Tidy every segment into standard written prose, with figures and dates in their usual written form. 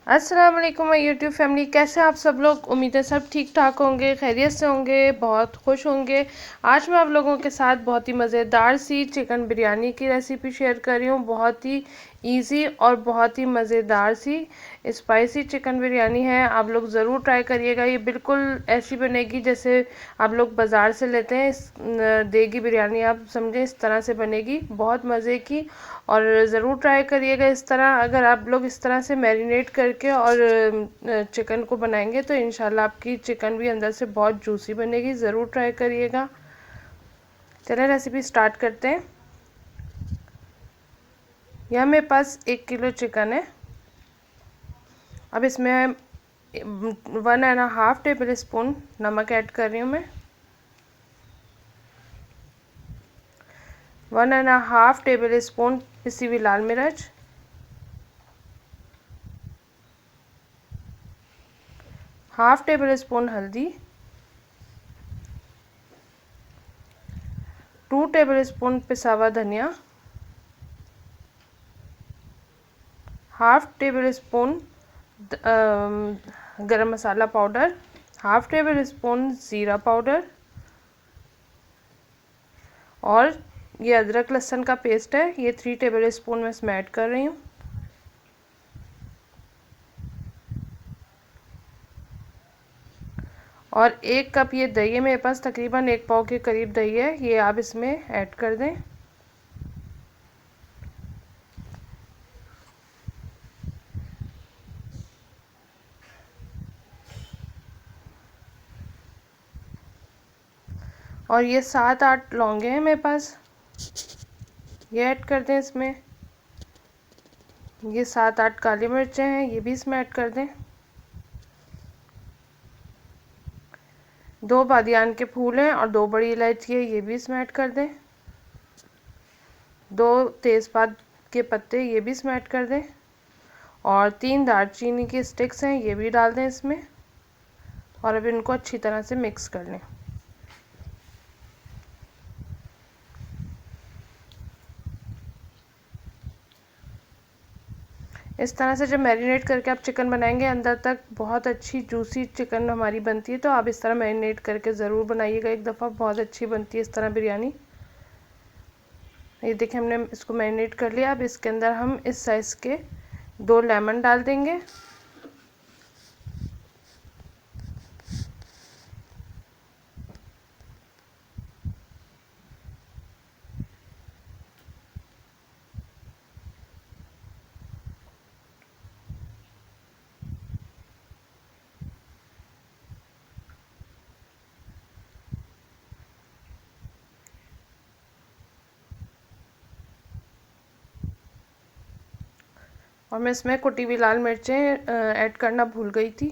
अस्सलाम वालेकुम my YouTube family, कैसे हैं आप सब लोग। उम्मीद है सब ठीक ठाक होंगे, खैरियत से होंगे, बहुत खुश होंगे। आज मैं आप लोगों के साथ बहुत ही मज़ेदार सी चिकन बिरयानी की रेसिपी शेयर कर रही हूँ। बहुत ही इजी और बहुत ही मज़ेदार सी स्पाइसी चिकन बिरयानी है। आप लोग ज़रूर ट्राई करिएगा। ये बिल्कुल ऐसी बनेगी जैसे आप लोग बाज़ार से लेते हैं। देगी बिरयानी आप समझें, इस तरह से बनेगी, बहुत मज़े की। और ज़रूर ट्राई करिएगा इस तरह। अगर आप लोग इस तरह से मैरिनेट करके और चिकन को बनाएंगे तो इंशाल्लाह आपकी चिकन भी अंदर से बहुत जूसी बनेगी। ज़रूर ट्राई करिएगा। चलिए रेसिपी स्टार्ट करते हैं। यहाँ मेरे पास 1 किलो चिकन है। अब इसमें 1.5 टेबल स्पून नमक ऐड कर रही हूँ मैं। 1.5 टेबल स्पून पिसी हुई लाल मिर्च, 1/2 टेबल स्पून हल्दी, 2 टेबल स्पून पिसा हुआ धनिया, 1/2 टेबल स्पून गरम मसाला पाउडर, 1/2 टेबल स्पून ज़ीरा पाउडर, और ये अदरक लहसुन का पेस्ट है, ये 3 टेबल स्पून मैं इसमें ऐड कर रही हूँ। और 1 कप ये दही है मेरे पास, तकरीबन 1 पाव के करीब दही है, ये आप इसमें ऐड कर दें। और ये 7-8 लौंगे हैं मेरे पास, ये ऐड कर दें इसमें। ये 7-8 काली मिर्चें हैं, ये भी इसमें ऐड कर दें। 2 बादियान के फूल हैं और 2 बड़ी इलायची है, ये भी इसमें ऐड कर दें। 2 तेज़पात के पत्ते, ये भी इसमें ऐड कर दें। और 3 दालचीनी की स्टिक्स हैं, ये भी डाल दें इसमें। और अब इनको अच्छी तरह से मिक्स कर लें। इस तरह से जब मैरिनेट करके आप चिकन बनाएंगे, अंदर तक बहुत अच्छी जूसी चिकन हमारी बनती है। तो आप इस तरह मैरिनेट करके ज़रूर बनाइएगा एक दफ़ा, बहुत अच्छी बनती है इस तरह बिरयानी। ये देखिए हमने इसको मैरिनेट कर लिया। अब इसके अंदर हम इस साइज़ के 2 लेमन डाल देंगे। और मैं इसमें कुटी हुई लाल मिर्चें ऐड करना भूल गई थी,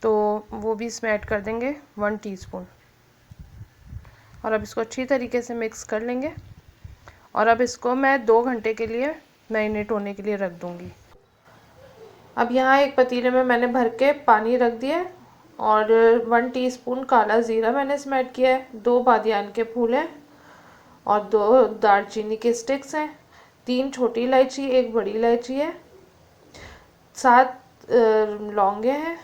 तो वो भी इसमें ऐड कर देंगे 1 टीस्पून। और अब इसको अच्छी तरीके से मिक्स कर लेंगे। और अब इसको मैं 2 घंटे के लिए मैरिनेट होने के लिए रख दूँगी। अब यहाँ एक पतीले में मैंने भर के पानी रख दिया और 1 टीस्पून काला ज़ीरा मैंने इसमें ऐड किया है। 2 बादियान के फूल हैं और 2 दालचीनी के स्टिक्स हैं, 3 छोटी इलायची, 1 बड़ी इलायची है, 7 लौंगे हैं।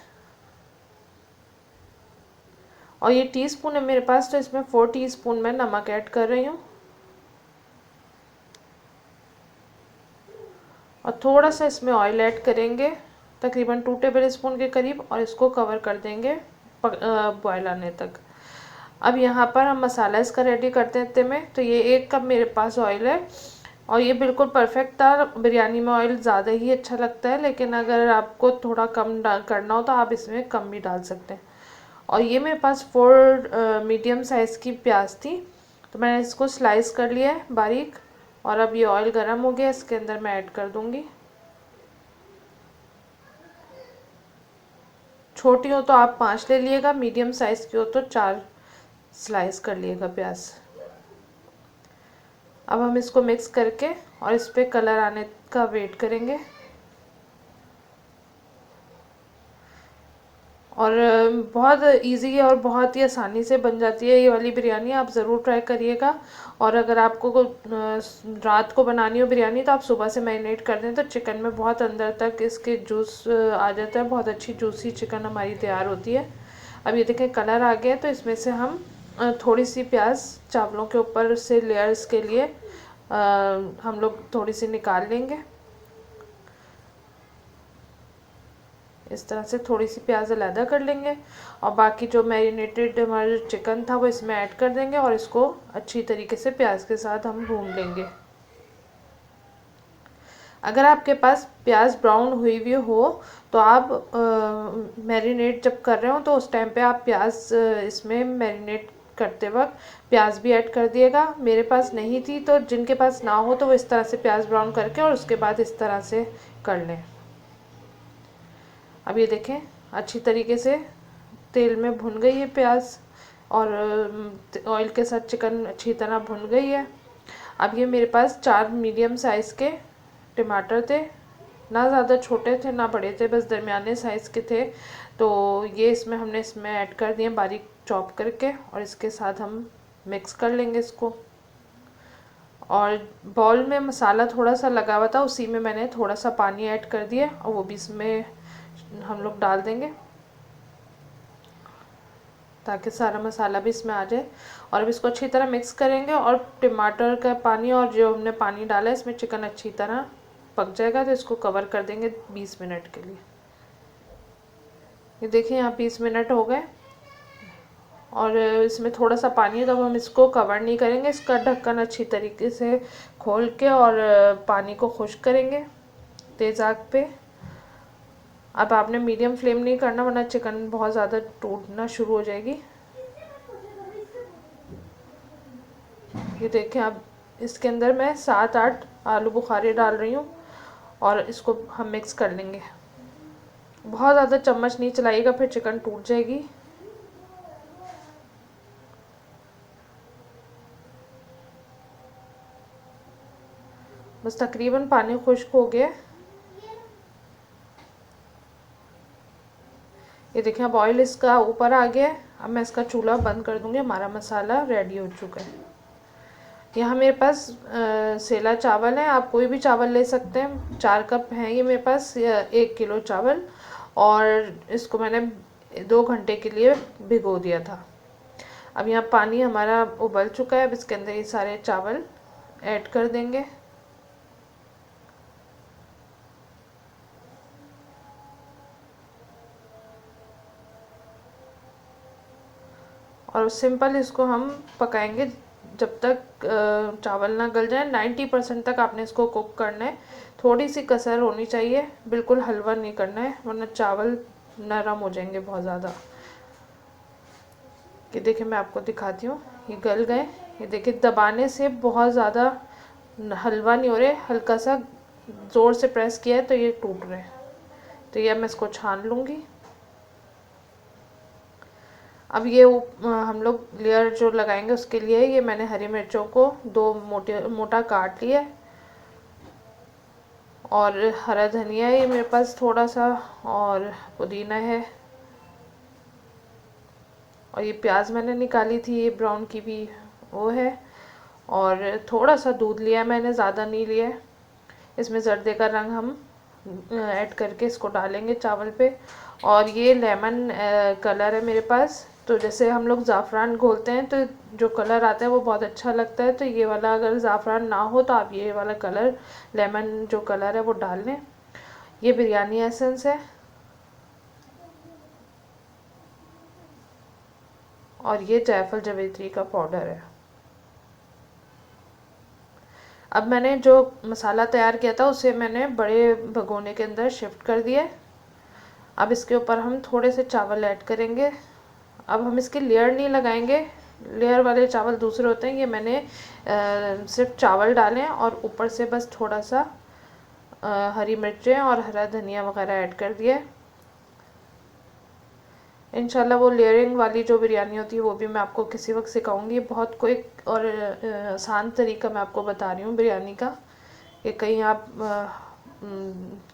और ये टीस्पून है मेरे पास, तो इसमें 4 टीस्पून मैं नमक ऐड कर रही हूँ। और थोड़ा सा इसमें ऑयल ऐड करेंगे, तकरीबन 2 टेबल स्पून के करीब, और इसको कवर कर देंगे बॉयल आने तक। अब यहाँ पर हम मसाला इसका रेडी करते हैं इतने में। तो ये 1 कप मेरे पास ऑयल है और ये बिल्कुल परफेक्ट था। बिरयानी में ऑयल ज़्यादा ही अच्छा लगता है, लेकिन अगर आपको थोड़ा कम करना हो तो आप इसमें कम भी डाल सकते हैं। और ये मेरे पास 4 मीडियम साइज़ की प्याज थी, तो मैंने इसको स्लाइस कर लिया है बारीक। और अब ये ऑयल गर्म हो गया, इसके अंदर मैं ऐड कर दूंगी। छोटी हो तो आप 5 ले लिएगा, मीडियम साइज़ की हो तो 4 स्लाइस कर लिएगा प्याज। अब हम इसको मिक्स करके और इस पर कलर आने का वेट करेंगे। और बहुत इजी है और बहुत ही आसानी से बन जाती है ये वाली बिरयानी। आप ज़रूर ट्राई करिएगा। और अगर आपको रात को बनानी हो बिरयानी तो आप सुबह से मैरिनेट कर दें तो चिकन में बहुत अंदर तक इसके जूस आ जाता है, बहुत अच्छी जूसी चिकन हमारी तैयार होती है। अब ये देखें कलर आ गया, तो इसमें से हम थोड़ी सी प्याज चावलों के ऊपर से लेयर्स के लिए हम लोग थोड़ी सी निकाल लेंगे। इस तरह से थोड़ी सी प्याज अलहदा कर लेंगे और बाकी जो मैरिनेटेड हमारा चिकन था वो इसमें ऐड कर देंगे और इसको अच्छी तरीके से प्याज के साथ हम भून लेंगे। अगर आपके पास प्याज ब्राउन हुई हुई हो तो आप मैरिनेट जब कर रहे हो तो उस टाइम पे आप प्याज इसमें मैरिनेट करते वक्त प्याज भी ऐड कर दिएगा। मेरे पास नहीं थी, तो जिनके पास ना हो तो वो इस तरह से प्याज ब्राउन करके और उसके बाद इस तरह से कर लें। अब ये देखें अच्छी तरीके से तेल में भुन गई है प्याज और ऑयल के साथ चिकन अच्छी तरह भुन गई है। अब ये मेरे पास 4 मीडियम साइज़ के टमाटर थे, ना ज़्यादा छोटे थे ना बड़े थे, बस दरमियाने साइज़ के थे। तो ये हमने इसमें ऐड कर दिए बारीक चॉप करके और इसके साथ हम मिक्स कर लेंगे इसको। और बाउल में मसाला थोड़ा सा लगा हुआ था, उसी में मैंने थोड़ा सा पानी ऐड कर दिया और वो भी इसमें हम लोग डाल देंगे ताकि सारा मसाला भी इसमें आ जाए। और अब इसको अच्छी तरह मिक्स करेंगे और टमाटर का पानी और जो हमने पानी डाला है इसमें चिकन अच्छी तरह पक जाएगा। तो इसको कवर कर देंगे 20 मिनट के लिए। ये देखिए यहाँ 20 मिनट हो गए और इसमें थोड़ा सा पानी है, तो हम इसको कवर नहीं करेंगे। इसका ढक्कन अच्छी तरीके से खोल के और पानी को खुश्क करेंगे तेज़ आग पे। अब आपने मीडियम फ्लेम नहीं करना वरना चिकन बहुत ज़्यादा टूटना शुरू हो जाएगी। ये देखें अब इसके अंदर मैं 7-8 आलू बुखारे डाल रही हूँ और इसको हम मिक्स कर लेंगे। बहुत ज़्यादा चम्मच नहीं चलाइएगा, फिर चिकन टूट जाएगी। बस तकरीबन पानी खुश्क हो गया। ये देखें अब ऑयल इसका ऊपर आ गया है। अब मैं इसका चूल्हा बंद कर दूंगी। हमारा मसाला रेडी हो चुका है। यहाँ मेरे पास सेला चावल है, आप कोई भी चावल ले सकते हैं। 4 कप हैं ये मेरे पास, 1 किलो चावल। और इसको मैंने 2 घंटे के लिए भिगो दिया था। अब यहाँ पानी हमारा उबल चुका है। अब इसके अंदर ये सारे चावल ऐड कर देंगे। और सिंपल इसको हम पकाएंगे जब तक चावल ना गल जाए। 90% तक आपने इसको कुक करना है। थोड़ी सी कसर होनी चाहिए, बिल्कुल हलवा नहीं करना है वरना चावल नरम हो जाएंगे बहुत ज़्यादा। ये देखिए मैं आपको दिखाती हूँ, ये गल गए। ये देखिए दबाने से बहुत ज़्यादा हलवा नहीं हो रहे, हल्का सा ज़ोर से प्रेस किया है तो ये टूट रहे हैं। तो ये मैं इसको छान लूँगी। अब ये हम लोग लेयर जो लगाएंगे उसके लिए ये मैंने हरी मिर्चों को 2 मोटा काट लिया है और हरा धनिया है ये मेरे पास थोड़ा सा, और पुदीना है। और ये प्याज मैंने निकाली थी ये ब्राउन की भी वो है। और थोड़ा सा दूध लिया मैंने, ज़्यादा नहीं लिया। इसमें जर्दे का रंग हम ऐड करके इसको डालेंगे चावल पे। और ये लेमन कलर है मेरे पास। तो जैसे हम लोग ज़ाफ़रान घोलते हैं तो जो कलर आता है वो बहुत अच्छा लगता है। तो ये वाला अगर ज़ाफ़रान ना हो तो आप ये वाला कलर, लेमन जो कलर है वो डाल लें। ये बिरयानी एसेंस है और ये जायफल जावित्री का पाउडर है। अब मैंने जो मसाला तैयार किया था उसे मैंने बड़े भगोने के अंदर शिफ्ट कर दिया। अब इसके ऊपर हम थोड़े से चावल ऐड करेंगे। अब हम इसके लेयर नहीं लगाएंगे, लेयर वाले चावल दूसरे होते हैं। ये मैंने सिर्फ चावल डाले हैं और ऊपर से बस थोड़ा सा हरी मिर्चें और हरा धनिया वगैरह ऐड कर दिया। इंशाल्लाह वो लेयरिंग वाली जो बिरयानी होती है वो भी मैं आपको किसी वक्त सिखाऊंगी। बहुत क्विक और आसान तरीका मैं आपको बता रही हूँ बिरयानी का, कि कहीं आप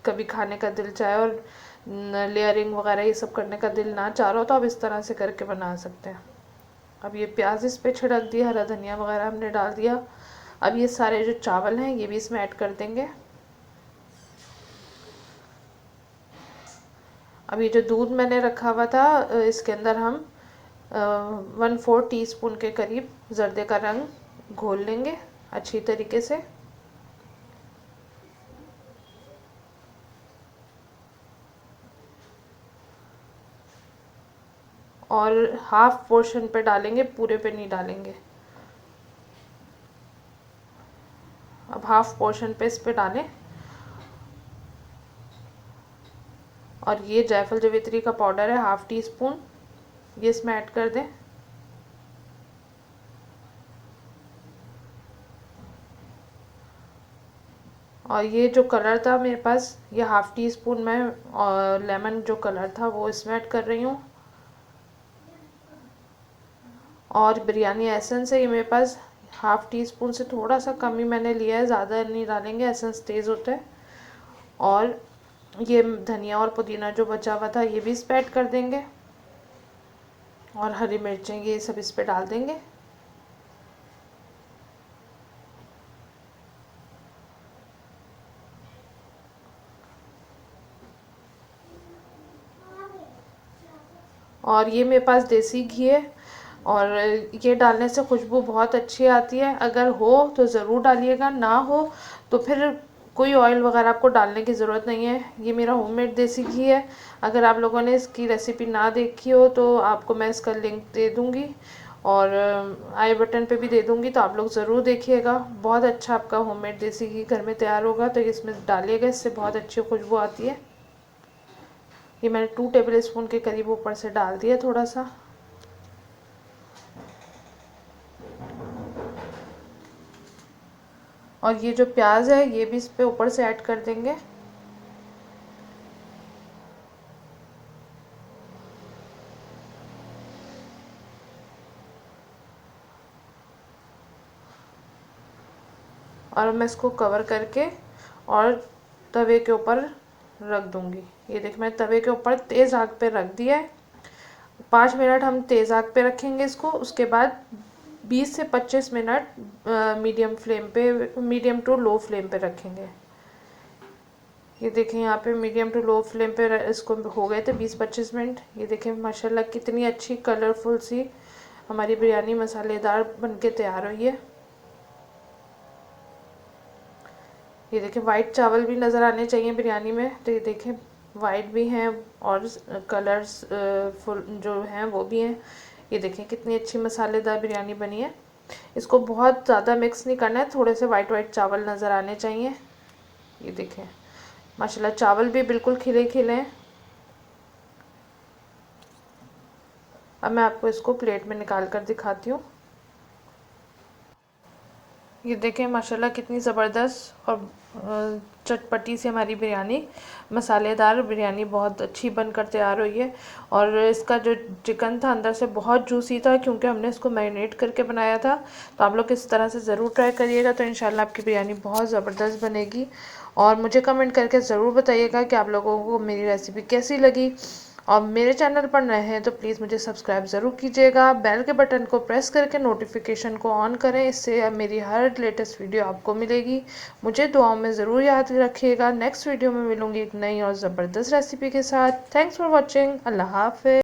कभी खाने का दिल चाहे और लेयरिंग वगैरह ये सब करने का दिल ना चाह रहा हो तो आप इस तरह से करके बना सकते हैं। अब ये प्याज इस पे छिड़क दिया, हरा धनिया वगैरह हमने डाल दिया। अब ये सारे जो चावल हैं ये भी इसमें ऐड कर देंगे। अब ये जो दूध मैंने रखा हुआ था इसके अंदर हम 1/4 टीस्पून के करीब जर्दे का रंग घोल लेंगे अच्छी तरीके से। और हाफ पोर्शन पे डालेंगे, पूरे पे नहीं डालेंगे। अब हाफ पोर्शन पे इस पे डालें। और ये जायफल जवित्री का पाउडर है 1/2 टीस्पून, ये इसमें ऐड कर दें। और ये जो कलर था मेरे पास, ये 1/2 टीस्पून मैं और लेमन जो कलर था वो इसमें ऐड कर रही हूँ। और बिरयानी एसेंस है ये मेरे पास 1/2 टीस्पून से थोड़ा सा कम ही मैंने लिया है, ज़्यादा नहीं डालेंगे, एसेंस तेज़ होता है। और ये धनिया और पुदीना जो बचा हुआ था ये भी इस पर ऐड कर देंगे। और हरी मिर्चें ये सब इस पर डाल देंगे। और ये मेरे पास देसी घी है और ये डालने से खुशबू बहुत अच्छी आती है। अगर हो तो ज़रूर डालिएगा, ना हो तो फिर कोई ऑयल वगैरह आपको डालने की ज़रूरत नहीं है। ये मेरा होममेड देसी घी है। अगर आप लोगों ने इसकी रेसिपी ना देखी हो तो आपको मैं इसका लिंक दे दूँगी और आई बटन पे भी दे दूँगी, तो आप लोग ज़रूर देखिएगा। बहुत अच्छा आपका होममेड देसी घी घर में तैयार होगा, तो इसमें डालिएगा, इससे बहुत अच्छी खुशबू आती है। ये मैंने 2 टेबल स्पून के करीब ऊपर से डाल दिया थोड़ा सा। और ये जो प्याज है ये भी इस पे ऊपर से ऐड कर देंगे। और मैं इसको कवर करके और तवे के ऊपर रख दूंगी। ये देख मैं तवे के ऊपर तेज़ आग पे रख दिया है। 5 मिनट हम तेज़ आग पे रखेंगे इसको। उसके बाद 20 से 25 minute medium to low flame पे रखेंगे। ये देखें यहाँ पे मीडियम टू लो फ्लेम पे इसको हो गए थे 20-25 मिनट। ये देखें माशाल्लाह कितनी अच्छी कलरफुल सी हमारी बिरयानी मसालेदार बनके तैयार हुई है। ये देखें वाइट चावल भी नज़र आने चाहिए बिरयानी में, तो ये देखें वाइट भी हैं और कलर्स फुल जो हैं वो भी हैं। ये देखें कितनी अच्छी मसालेदार बिरयानी बनी है। इसको बहुत ज़्यादा मिक्स नहीं करना है, थोड़े से वाइट वाइट चावल नज़र आने चाहिए। ये देखें माशाल्लाह चावल भी बिल्कुल खिले खिले हैं। अब मैं आपको इसको प्लेट में निकाल कर दिखाती हूँ। ये देखें माशाल्लाह कितनी ज़बरदस्त और चटपटी सी हमारी बिरयानी, मसालेदार बिरयानी बहुत अच्छी बनकर तैयार हुई है। और इसका जो चिकन था अंदर से बहुत जूसी था, क्योंकि हमने इसको मैरिनेट करके बनाया था। तो आप लोग इस तरह से ज़रूर ट्राई करिएगा, तो इंशाल्लाह आपकी बिरयानी बहुत ज़बरदस्त बनेगी। और मुझे कमेंट करके ज़रूर बताइएगा कि आप लोगों को मेरी रेसिपी कैसी लगी। और मेरे चैनल पर नए हैं तो प्लीज़ मुझे सब्सक्राइब ज़रूर कीजिएगा। बेल के बटन को प्रेस करके नोटिफिकेशन को ऑन करें, इससे मेरी हर लेटेस्ट वीडियो आपको मिलेगी। मुझे दुआओं में ज़रूर याद रखिएगा। नेक्स्ट वीडियो में मिलूँगी एक नई और ज़बरदस्त रेसिपी के साथ। Thanks for watching. अल्लाह हाफ़िज़।